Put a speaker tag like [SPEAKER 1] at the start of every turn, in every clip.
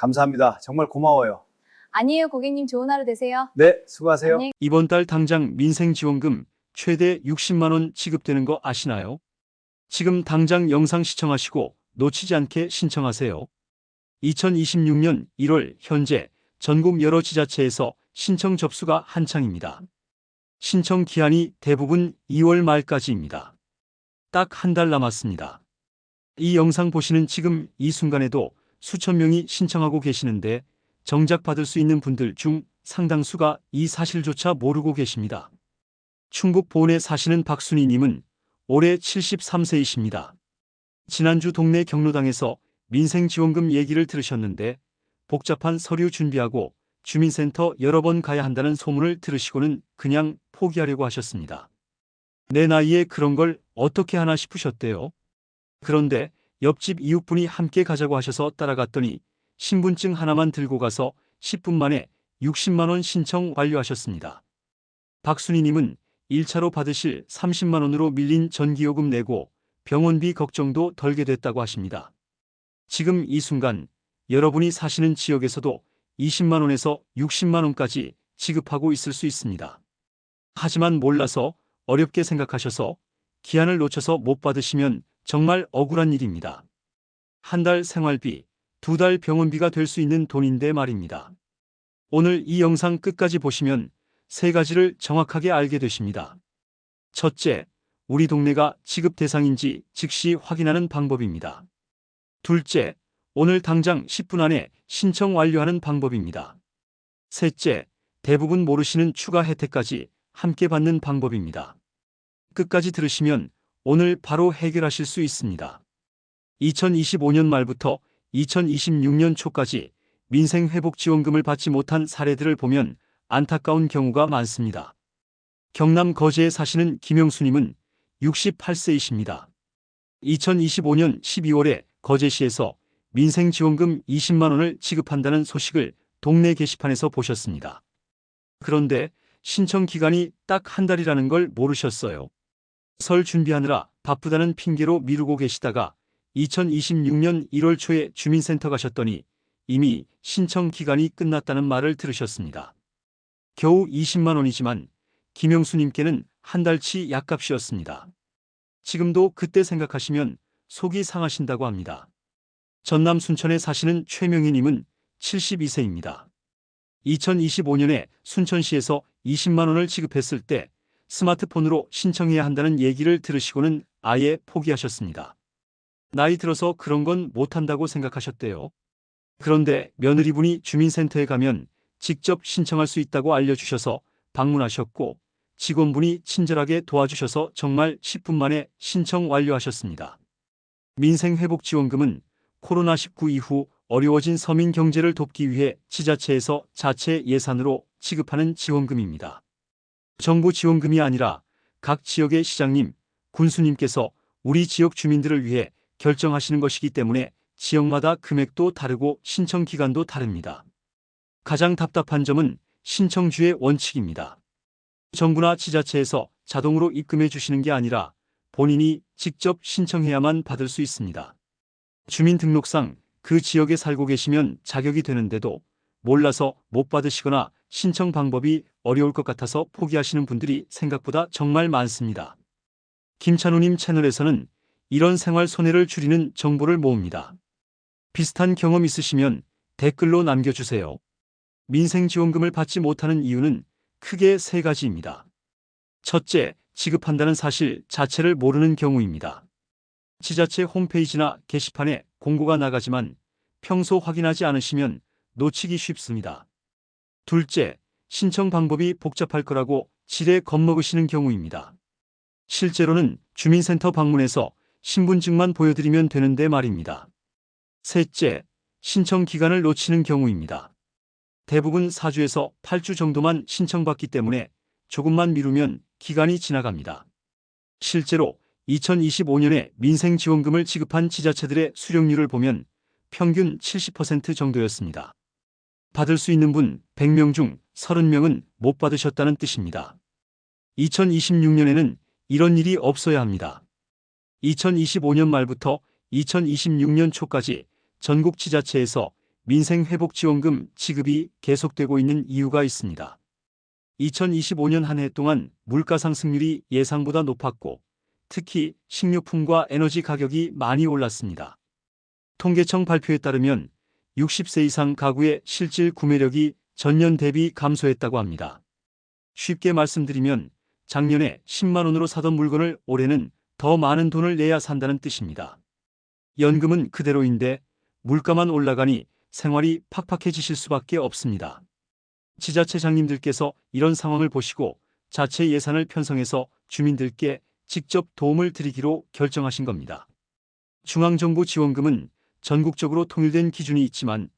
[SPEAKER 1] 감사합니다. 정말 고마워요.
[SPEAKER 2] 아니에요, 고객님. 좋은 하루 되세요.
[SPEAKER 1] 네, 수고하세요.
[SPEAKER 2] 안녕히
[SPEAKER 3] 이번 달 당장 민생지원금 최대 60만 원 지급되는 거 아시나요? 지금 당장 영상 시청하시고 놓치지 않게 신청하세요. 2026년 1월 현재 전국 여러 지자체에서 신청 접수가 한창입니다. 신청 기한이 대부분 2월 말까지입니다. 딱 한 달 남았습니다. 이 영상 보시는 지금 이 순간에도 수천 명이 신청하고 계시는데 정작 받을 수 있는 분들 중 상당수가 이 사실조차 모르고 계십니다. 충북 보은에 사시는 박순희님은 올해 73세이십니다. 지난주 동네 경로당에서 민생지원금 얘기를 들으셨는데 복잡한 서류 준비하고 주민센터 여러 번 가야 한다는 소문을 들으시고는 그냥 포기하려고 하셨습니다. 내 나이에 그런 걸 어떻게 하나 싶으셨대요. 그런데 옆집 이웃분이 함께 가자고 하셔서 따라갔더니 신분증 하나만 들고 가서 10분 만에 60만 원 신청 완료하셨습니다. 박순희님은 1차로 받으실 30만 원으로 밀린 전기요금 내고 병원비 걱정도 덜게 됐다고 하십니다. 지금 이 순간 여러분이 사시는 지역에서도 20만 원에서 60만 원까지 지급하고 있을 수 있습니다. 하지만 몰라서 어렵게 생각하셔서 기한을 놓쳐서 못 받으시면 정말 억울한 일입니다. 한 달 생활비, 2달 병원비가 될 수 있는 돈인데 말입니다. 오늘 이 영상 끝까지 보시면 세 가지를 정확하게 알게 되십니다. 첫째, 우리 동네가 지급 대상인지 즉시 확인하는 방법입니다. 둘째, 오늘 당장 10분 안에 신청 완료하는 방법입니다. 셋째, 대부분 모르시는 추가 혜택까지 함께 받는 방법입니다. 끝까지 들으시면 오늘 바로 해결하실 수 있습니다. 2025년 말부터 2026년 초까지 민생회복지원금을 받지 못한 사례들을 보면 안타까운 경우가 많습니다. 경남 거제에 사시는 김영수님은 68세이십니다. 2025년 12월에 거제시에서 민생지원금 20만 원을 지급한다는 소식을 동네 게시판에서 보셨습니다. 그런데 신청 기간이 딱 한 달이라는 걸 모르셨어요. 설 준비하느라 바쁘다는 핑계로 미루고 계시다가 2026년 1월 초에 주민센터 가셨더니 이미 신청 기간이 끝났다는 말을 들으셨습니다. 겨우 20만 원이지만 김영수님께는 한 달치 약값이었습니다. 지금도 그때 생각하시면 속이 상하신다고 합니다. 전남 순천에 사시는 최명희님은 72세입니다. 2025년에 순천시에서 20만 원을 지급했을 때 스마트폰으로 신청해야 한다는 얘기를 들으시고는 아예 포기하셨습니다. 나이 들어서 그런 건 못한다고 생각하셨대요. 그런데 며느리분이 주민센터에 가면 직접 신청할 수 있다고 알려주셔서 방문하셨고 직원분이 친절하게 도와주셔서 정말 10분 만에 신청 완료하셨습니다. 민생회복지원금은 코로나19 이후 어려워진 서민 경제를 돕기 위해 지자체에서 자체 예산으로 지급하는 지원금입니다. 정부 지원금이 아니라 각 지역의 시장님, 군수님께서 우리 지역 주민들을 위해 결정하시는 것이기 때문에 지역마다 금액도 다르고 신청 기간도 다릅니다. 가장 답답한 점은 신청주의 원칙입니다. 정부나 지자체에서 자동으로 입금해 주시는 게 아니라 본인이 직접 신청해야만 받을 수 있습니다. 주민등록상 그 지역에 살고 계시면 자격이 되는데도 몰라서 못 받으시거나 신청 방법이 어려울 것 같아서 포기하시는 분들이 생각보다 정말 많습니다. 김찬우님 채널에서는 이런 생활 손해를 줄이는 정보를 모읍니다. 비슷한 경험 있으시면 댓글로 남겨주세요. 민생지원금을 받지 못하는 이유는 크게 세 가지입니다. 첫째, 지급한다는 사실 자체를 모르는 경우입니다. 지자체 홈페이지나 게시판에 공고가 나가지만 평소 확인하지 않으시면 놓치기 쉽습니다. 둘째, 신청 방법이 복잡할 거라고 지레 겁먹으시는 경우입니다. 실제로는 주민센터 방문해서 신분증만 보여드리면 되는데 말입니다. 셋째, 신청 기간을 놓치는 경우입니다. 대부분 4주에서 8주 정도만 신청받기 때문에 조금만 미루면 기간이 지나갑니다. 실제로 2025년에 민생지원금을 지급한 지자체들의 수령률을 보면 평균 70% 정도였습니다. 받을 수 있는 분 100명 중 30명은 못 받으셨다는 뜻입니다. 2026년에는 이런 일이 없어야 합니다. 2025년 말부터 2026년 초까지 전국 지자체에서 민생회복지원금 지급이 계속되고 있는 이유가 있습니다. 2025년 한 해 동안 물가 상승률이 예상보다 높았고 특히 식료품과 에너지 가격이 많이 올랐습니다. 통계청 발표에 따르면 60세 이상 가구의 실질 구매력이 전년 대비 감소했다고 합니다. 쉽게 말씀드리면 작년에 10만 원으로 사던 물건을 올해는 더 많은 돈을 내야 산다는 뜻입니다. 연금은 그대로인데 물가만 올라가니 생활이 팍팍해지실 수밖에 없습니다. 지자체장님들께서 이런 상황을 보시고 자체 예산을 편성해서 주민들께 직접 도움을 드리기로 결정하신 겁니다. 중앙정부 지원금은 전국적으로 통일된 기준이 있지만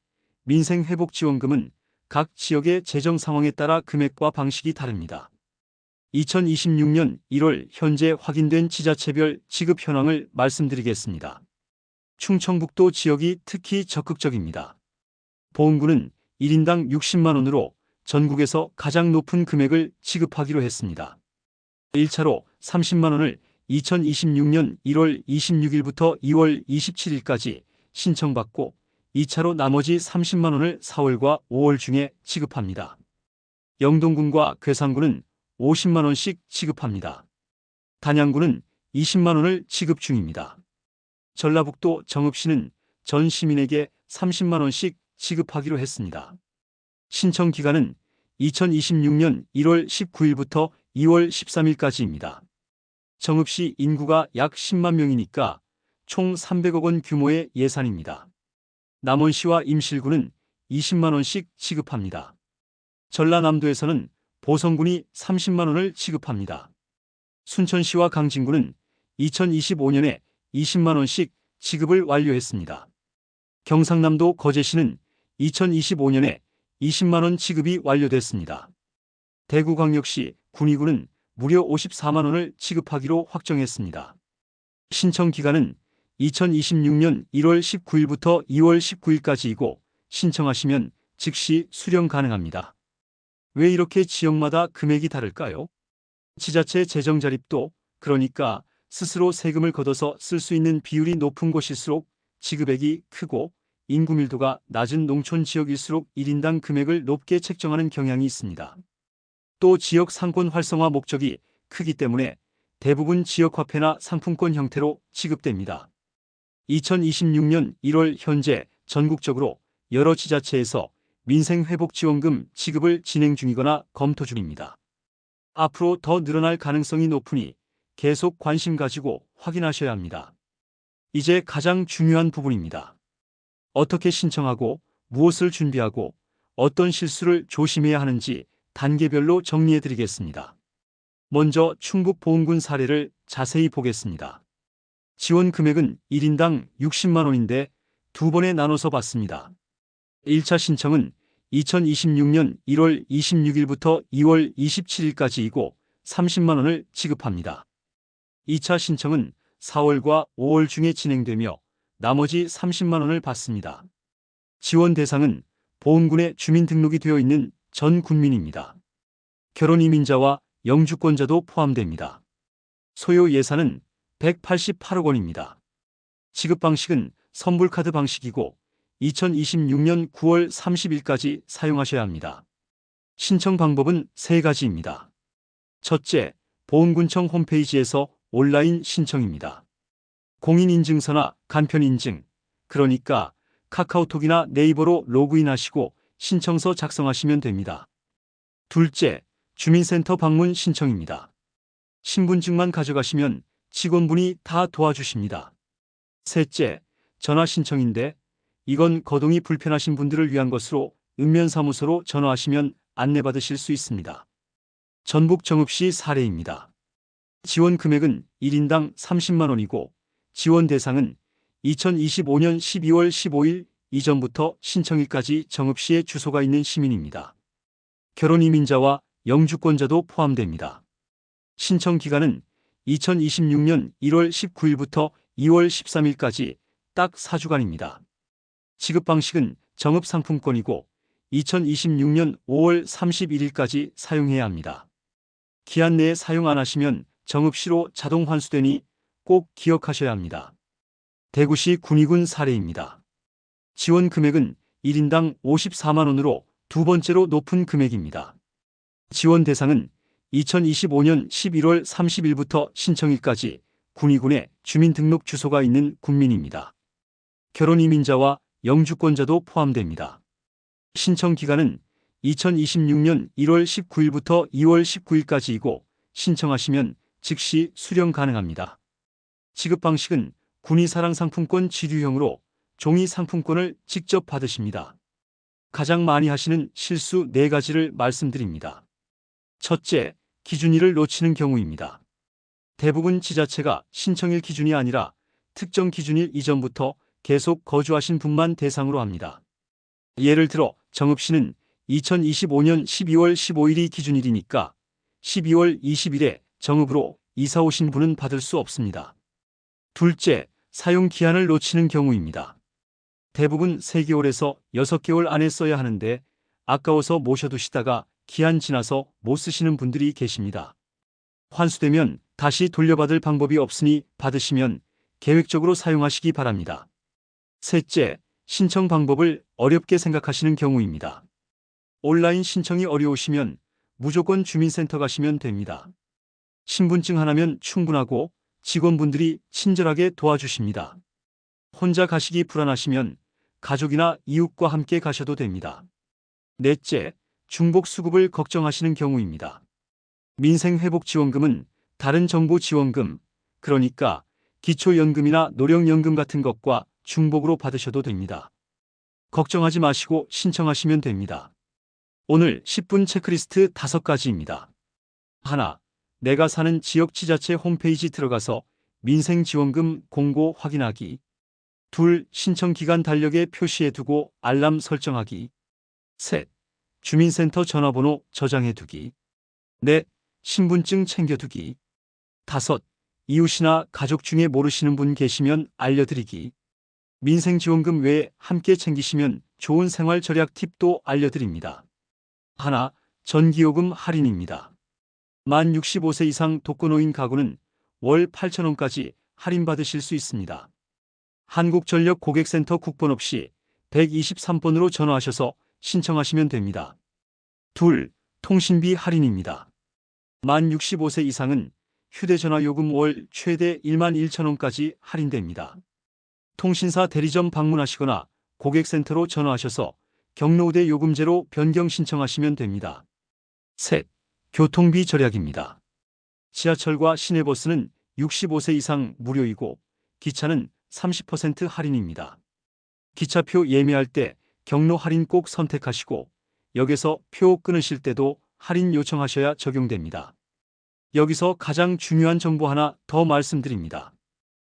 [SPEAKER 3] 민생회복지원금은 각 지역의 재정 상황에 따라 금액과 방식이 다릅니다. 2026년 1월 현재 확인된 지자체별 지급 현황을 말씀드리겠습니다. 충청북도 지역이 특히 적극적입니다. 보은군은 1인당 60만 원으로 전국에서 가장 높은 금액을 지급하기로 했습니다. 1차로 30만 원을 2026년 1월 26일부터 2월 27일까지 신청받고 2차로 나머지 30만 원을 4월과 5월 중에 지급합니다. 영동군과 괴산군은 50만 원씩 지급합니다. 단양군은 20만 원을 지급 중입니다. 전라북도 정읍시는 전 시민에게 30만 원씩 지급하기로 했습니다. 신청 기간은 2026년 1월 19일부터 2월 13일까지입니다. 정읍시 인구가 약 10만 명이니까 총 300억 원 규모의 예산입니다. 남원시와 임실군은 20만 원씩 지급합니다. 전라남도에서는 보성군이 30만 원을 지급합니다. 순천시와 강진군은 2025년에 20만 원씩 지급을 완료했습니다. 경상남도 거제시는 2025년에 20만 원 지급이 완료됐습니다. 대구광역시 군위군은 무려 54만 원을 지급하기로 확정했습니다. 신청 기간은 2026년 1월 19일부터 2월 19일까지이고 신청하시면 즉시 수령 가능합니다. 왜 이렇게 지역마다 금액이 다를까요? 지자체 재정 자립도, 그러니까 스스로 세금을 걷어서 쓸 수 있는 비율이 높은 곳일수록 지급액이 크고 인구 밀도가 낮은 농촌 지역일수록 1인당 금액을 높게 책정하는 경향이 있습니다. 또 지역 상권 활성화 목적이 크기 때문에 대부분 지역화폐나 상품권 형태로 지급됩니다. 2026년 1월 현재 전국적으로 여러 지자체에서 민생회복지원금 지급을 진행 중이거나 검토 중입니다. 앞으로 더 늘어날 가능성이 높으니 계속 관심 가지고 확인하셔야 합니다. 이제 가장 중요한 부분입니다. 어떻게 신청하고 무엇을 준비하고 어떤 실수를 조심해야 하는지 단계별로 정리해 드리겠습니다. 먼저 충북 보은군 사례를 자세히 보겠습니다. 지원 금액은 1인당 60만 원인데 두 번에 나눠서 받습니다. 1차 신청은 2026년 1월 26일부터 2월 27일까지이고 30만 원을 지급합니다. 2차 신청은 4월과 5월 중에 진행되며 나머지 30만 원을 받습니다. 지원 대상은 보은군에 주민등록이 되어 있는 전 국민입니다. 결혼 이민자와 영주권자도 포함됩니다. 소요 예산은 188억 원입니다. 지급 방식은 선불카드 방식이고 2026년 9월 30일까지 사용하셔야 합니다. 신청 방법은 세 가지입니다. 첫째, 보은군청 홈페이지에서 온라인 신청입니다. 공인인증서나 간편인증, 그러니까 카카오톡이나 네이버로 로그인하시고 신청서 작성하시면 됩니다. 둘째, 주민센터 방문 신청입니다. 신분증만 가져가시면 직원분이 다 도와주십니다. 셋째, 전화 신청인데 이건 거동이 불편하신 분들을 위한 것으로 읍면사무소로 전화하시면 안내받으실 수 있습니다. 전북 정읍시 사례입니다. 지원 금액은 1인당 30만 원이고 지원 대상은 2025년 12월 15일 이전부터 신청일까지 정읍시에 주소가 있는 시민입니다. 결혼 이민자와 영주권자도 포함됩니다. 신청 기간은 2026년 1월 19일부터 2월 13일까지 딱 4주간입니다. 지급 방식은 정읍상품권이고 2026년 5월 31일까지 사용해야 합니다. 기한 내에 사용 안 하시면 정읍시로 자동 환수되니 꼭 기억하셔야 합니다. 대구시 군위군 사례입니다. 지원 금액은 1인당 54만 원으로 두 번째로 높은 금액입니다. 지원 대상은 2025년 11월 30일부터 신청일까지 군의군에 주민등록 주소가 있는 국민입니다. 결혼 이민자와 영주권자도 포함됩니다. 신청 기간은 2026년 1월 19일부터 2월 19일까지이고 신청하시면 즉시 수령 가능합니다. 지급 방식은 군의사랑상품권 지류형으로 종이 상품권을 직접 받으십니다. 가장 많이 하시는 실수 4가지를 말씀드립니다. 첫째, 기준일을 놓치는 경우입니다. 대부분 지자체가 신청일 기준이 아니라 특정 기준일 이전부터 계속 거주하신 분만 대상으로 합니다. 예를 들어 정읍시는 2025년 12월 15일이 기준일이니까 12월 20일에 정읍으로 이사 오신 분은 받을 수 없습니다. 둘째, 사용 기한을 놓치는 경우입니다. 대부분 3개월에서 6개월 안에 써야 하는데 아까워서 모셔두시다가 기한 지나서 못 쓰시는 분들이 계십니다. 환수되면 다시 돌려받을 방법이 없으니 받으시면 계획적으로 사용하시기 바랍니다. 셋째, 신청 방법을 어렵게 생각하시는 경우입니다. 온라인 신청이 어려우시면 무조건 주민센터 가시면 됩니다. 신분증 하나면 충분하고 직원분들이 친절하게 도와주십니다. 혼자 가시기 불안하시면 가족이나 이웃과 함께 가셔도 됩니다. 넷째, 중복수급을 걱정하시는 경우입니다. 민생회복지원금은 다른 정부 지원금, 그러니까 기초연금이나 노령연금 같은 것과 중복으로 받으셔도 됩니다. 걱정하지 마시고 신청하시면 됩니다. 오늘 10분 체크리스트 5가지입니다. 하나, 내가 사는 지역 지자체 홈페이지 들어가서 민생지원금 공고 확인하기. 둘, 신청기간 달력에 표시해두고 알람 설정하기. 셋, 주민센터 전화번호 저장해두기. 넷, 신분증 챙겨두기. 다섯, 이웃이나 가족 중에 모르시는 분 계시면 알려드리기. 민생지원금 외에 함께 챙기시면 좋은 생활 절약 팁도 알려드립니다. 하나, 전기요금 할인입니다. 만 65세 이상 독거노인 가구는 월 8,000원까지 할인받으실 수 있습니다. 한국전력 고객센터 국번 없이 123번으로 전화하셔서 신청하시면 됩니다. 둘, 통신비 할인입니다. 만 65세 이상은 휴대전화 요금 월 최대 11,000원까지 할인됩니다. 통신사 대리점 방문하시거나 고객센터로 전화하셔서 경로우대 요금제로 변경 신청하시면 됩니다. 셋, 교통비 절약입니다. 지하철과 시내버스는 65세 이상 무료이고 기차는 30% 할인입니다. 기차표 예매할 때 경로 할인 꼭 선택하시고 역에서 표 끊으실 때도 할인 요청하셔야 적용됩니다. 여기서 가장 중요한 정보 하나 더 말씀드립니다.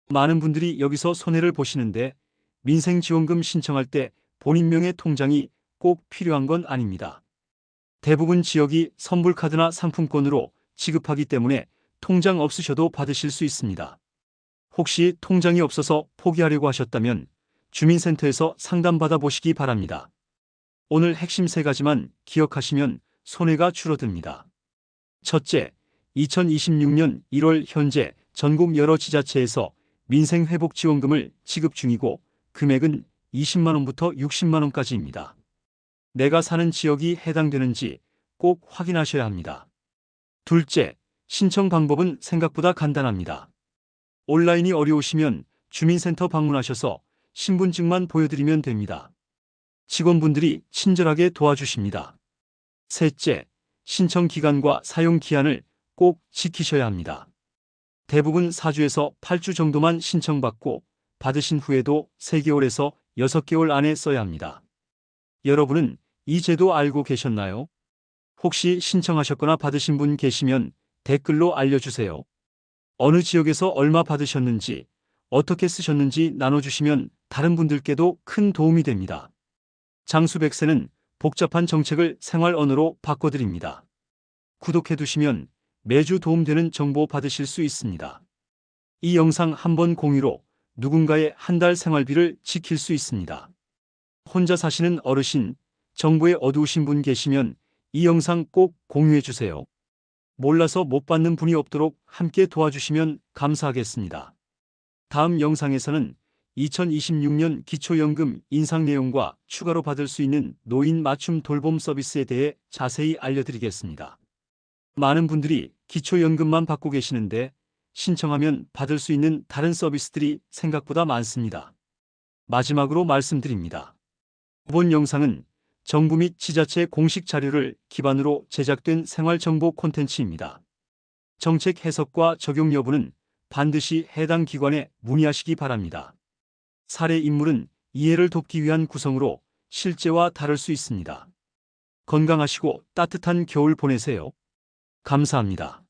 [SPEAKER 3] 많은 분들이 여기서 손해를 보시는데 민생지원금 신청할 때 본인 명의 통장이 꼭 필요한 건 아닙니다. 대부분 지역이 선불카드나 상품권으로 지급하기 때문에 통장 없으셔도 받으실 수 있습니다. 혹시 통장이 없어서 포기하려고 하셨다면 주민센터에서 상담받아 보시기 바랍니다. 오늘 핵심 3가지만 기억하시면 손해가 줄어듭니다. 첫째, 2026년 1월 현재 전국 여러 지자체에서 민생회복지원금을 지급 중이고 금액은 20만 원부터 60만 원까지입니다. 내가 사는 지역이 해당되는지 꼭 확인하셔야 합니다. 둘째, 신청 방법은 생각보다 간단합니다. 온라인이 어려우시면 주민센터 방문하셔서 신분증만 보여드리면 됩니다. 직원분들이 친절하게 도와주십니다. 셋째, 신청 기간과 사용 기한을 꼭 지키셔야 합니다. 대부분 4주에서 8주 정도만 신청받고 받으신 후에도 3개월에서 6개월 안에 써야 합니다. 여러분은 이 제도 알고 계셨나요? 혹시 신청하셨거나 받으신 분 계시면 댓글로 알려주세요. 어느 지역에서 얼마 받으셨는지, 어떻게 쓰셨는지 나눠주시면 다른 분들께도 큰 도움이 됩니다. 장수백세는 복잡한 정책을 생활 언어로 바꿔드립니다. 구독해두시면 매주 도움되는 정보 받으실 수 있습니다. 이 영상 한번 공유로 누군가의 한 달 생활비를 지킬 수 있습니다. 혼자 사시는 어르신, 정보에 어두우신 분 계시면 이 영상 꼭 공유해주세요. 몰라서 못 받는 분이 없도록 함께 도와주시면 감사하겠습니다. 다음 영상에서는 2026년 기초연금 인상 내용과 추가로 받을 수 있는 노인 맞춤 돌봄 서비스에 대해 자세히 알려드리겠습니다. 많은 분들이 기초연금만 받고 계시는데 신청하면 받을 수 있는 다른 서비스들이 생각보다 많습니다. 마지막으로 말씀드립니다. 이번 영상은 정부 및 지자체 공식 자료를 기반으로 제작된 생활정보 콘텐츠입니다. 정책 해석과 적용 여부는 반드시 해당 기관에 문의하시기 바랍니다. 사례 인물은 이해를 돕기 위한 구성으로 실제와 다를 수 있습니다. 건강하시고 따뜻한 겨울 보내세요. 감사합니다.